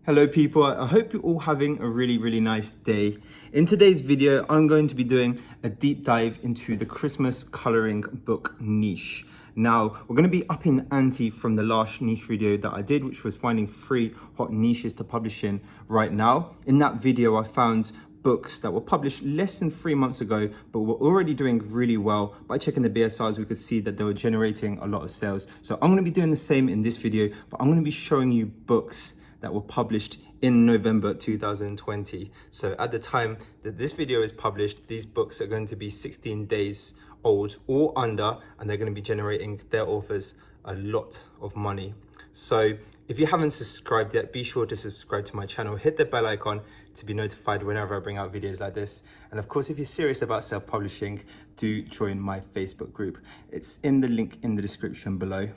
Hello people, I hope you're all having a really nice day. In today's video, I'm going to be doing a deep dive into the Christmas coloring book niche. Now, we're going to be upping the ante from the last niche video that I did, which was finding 3 hot niches to publish in right now. In that video, I found books that were published less than 3 months ago, but were already doing really well. By checking the BSRs, we could see that they were generating a lot of sales. So I'm going to be doing the same in this video, but I'm going to be showing you books that were published in November 2020. So at the time that this video is published, these books are going to be 16 days old or under, and they're going to be generating their authors a lot of money. So if you haven't subscribed yet, be sure to subscribe to my channel, hit the bell icon to be notified whenever I bring out videos like this. And of course, if you're serious about self-publishing, do join my Facebook group. It's in the link in the description below.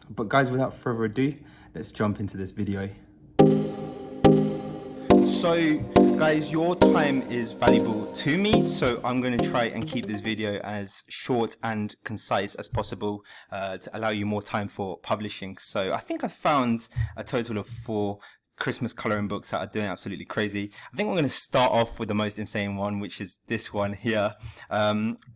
But guys, without further ado, let's jump into this video. So guys, your time is valuable to me, so I'm going to try and keep this video as short and concise as possible to allow you more time for publishing. So I think I found a total of 4 Christmas coloring books that are doing absolutely crazy. I think we're going to start off with the most insane one, which is this one here.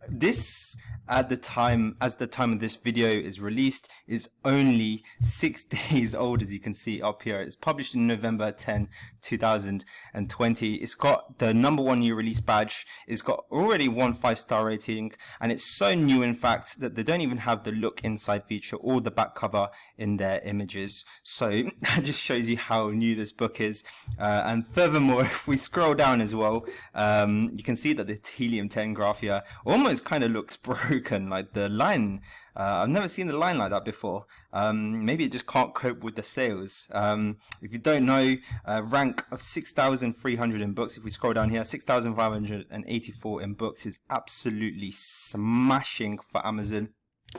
This, at the time of this video is released, is only 6 days old, as you can see up here. It's published in November 10, 2020. It's got the #1 new release badge. It's got already 1 5-star rating, and it's so new, in fact, that they don't even have the look inside feature or the back cover in their images. So that just shows you how new this book is. And furthermore, if we scroll down as well, you can see that the helium-10 graph here almost kind of looks broken. Like the line, I've never seen the line like that before. Maybe it just can't cope with the sales. If you don't know, rank of 6,300 in books. If we scroll down here, 6,584 in books is absolutely smashing for Amazon.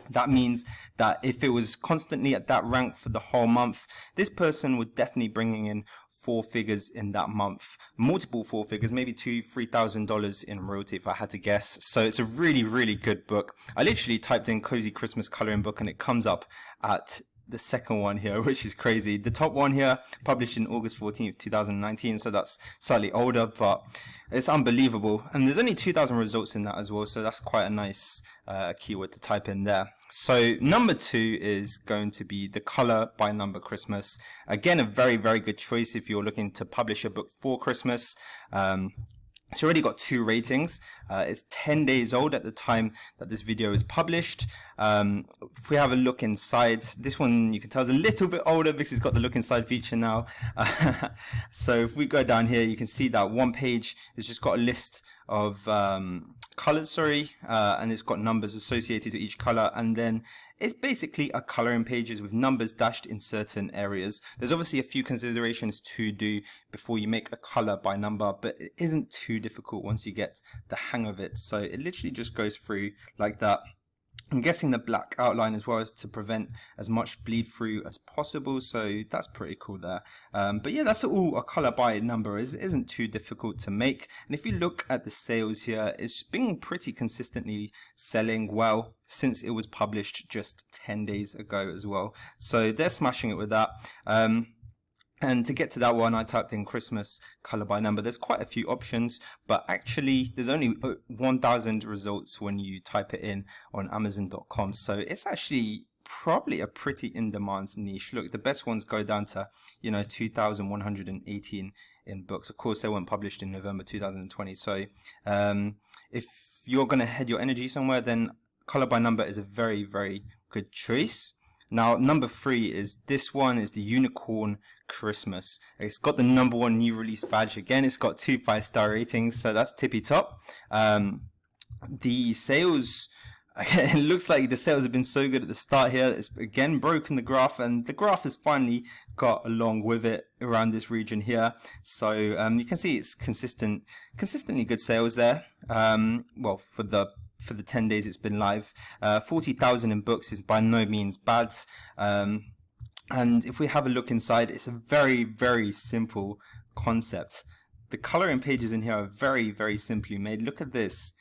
That means that if it was constantly at that rank for the whole month, this person would definitely bringing in 4 figures in that month, multiple 4 figures, maybe $2,000-$3,000 in royalty if I had to guess. So it's a really good book. I literally typed in cozy Christmas coloring book and it comes up at the second one here, which is crazy. The top one here, published in August 14th, 2019, so that's slightly older, but it's unbelievable. And there's only 2,000 results in that as well, so that's quite a nice keyword to type in there. So number 2 is going to be the Color by Number Christmas. Again, a very good choice if you're looking to publish a book for Christmas. It's already got 2 ratings. It's 10 days old at the time that this video is published. If we have a look inside, this one you can tell is a little bit older because it's got the look inside feature now. So if we go down here, you can see that one page has just got a list of colors, and it's got numbers associated to each color, and then it's basically a coloring pages with numbers dashed in certain areas. There's obviously a few considerations to do before you make a color by number, but it isn't too difficult once you get the hang of it. So it literally just goes through like that. I'm guessing the black outline as well is to prevent as much bleed through as possible, so that's pretty cool there. But yeah, that's all a color by number isn't too difficult to make. And if you look at the sales here, it's been pretty consistently selling well since it was published just 10 days ago as well. So they're smashing it with that. And to get to that one, I typed in Christmas color by number. There's quite a few options, but actually there's only 1,000 results when you type it in on Amazon.com. So it's actually probably a pretty in-demand niche. Look, the best ones go down to, 2,118 in books. Of course, they weren't published in November 2020. So if you're going to head your energy somewhere, then color by number is a very good choice. Now, number 3 is this one, is the Unicorn Christmas. It's got the #1 new release badge. Again, it's got 2 5-star ratings, so that's tippy top. The sales, it looks like the sales have been so good at the start here. It's again broken the graph, and the graph has finally got along with it around this region here. So you can see it's consistently good sales there. Well, for the 10 days it's been live. 40,000 in books is by no means bad. And if we have a look inside, it's a very simple concept. The coloring pages in here are very simply made. Look at this.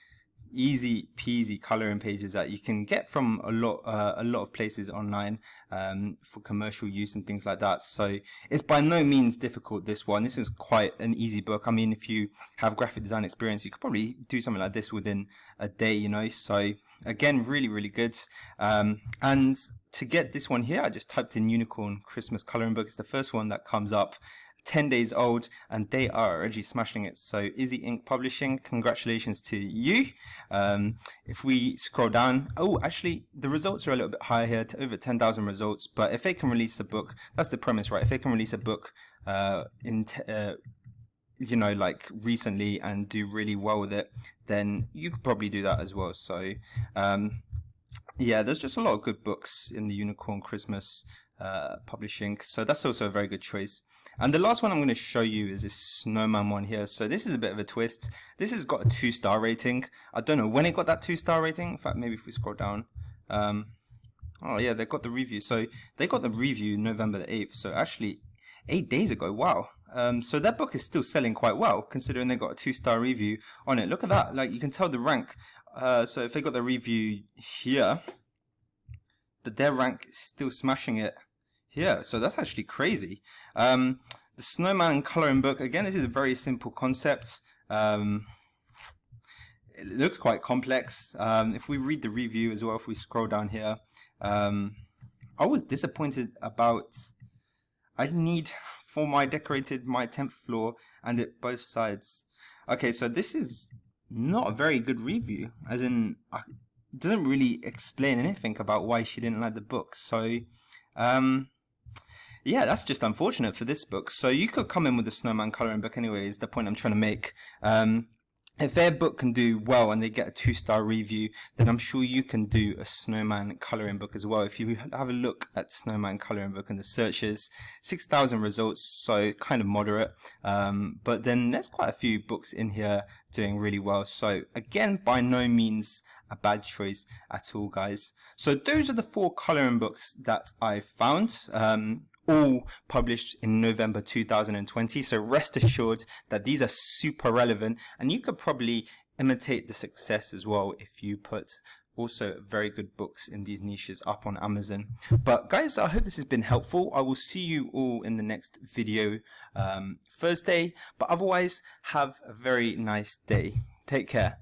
easy peasy coloring pages that you can get from a lot of places online for commercial use and things like that. So it's by no means difficult, this one. This is quite an easy book. I mean, if you have graphic design experience, you could probably do something like this within a day, you know. So again, really good. And to get this one here, I just typed in Unicorn Christmas coloring book. It's the first one that comes up. 10 days old, and they are already smashing it. So Izzy Ink Publishing, congratulations to you. If we scroll down, oh, actually the results are a little bit higher here, to over 10,000 results. But if they can release a book, that's the premise, right? If they can release a book you know, like recently and do really well with it, then you could probably do that as well. So yeah, there's just a lot of good books in the Unicorn Christmas publishing, so that's also a very good choice. And the last one I'm going to show you is this snowman one here. So this is a bit of a twist. This has got a 2-star rating. I don't know when it got that 2-star rating. In fact, maybe if we scroll down, oh yeah, they got the review. So they got the review November the 8th, so actually 8 days ago. Wow. So that book is still selling quite well, considering they got a 2-star review on it. Look at that, like you can tell the rank. So if they got the review here, that their rank is still smashing it here. So that's actually crazy. The snowman coloring book, again, this is a very simple concept. It looks quite complex. If we read the review as well, if we scroll down here, I was disappointed about, I need for my decorated my 10th floor and it both sides. Okay, so this is not a very good review, as in it doesn't really explain anything about why she didn't like the book. So yeah, that's just unfortunate for this book. So you could come in with a snowman coloring book anyway, is the point I'm trying to make. If their book can do well and they get a 2-star review, then I'm sure you can do a snowman coloring book as well. If you have a look at snowman coloring book in the searches, 6,000 results, so kind of moderate. But then there's quite a few books in here doing really well. So again, by no means a bad choice at all, guys. So those are the 4 coloring books that I found. All published in November 2020, so rest assured that these are super relevant, and you could probably imitate the success as well if you put also very good books in these niches up on Amazon. But guys, I hope this has been helpful. I will see you all in the next video Thursday, but otherwise have a very nice day. Take care.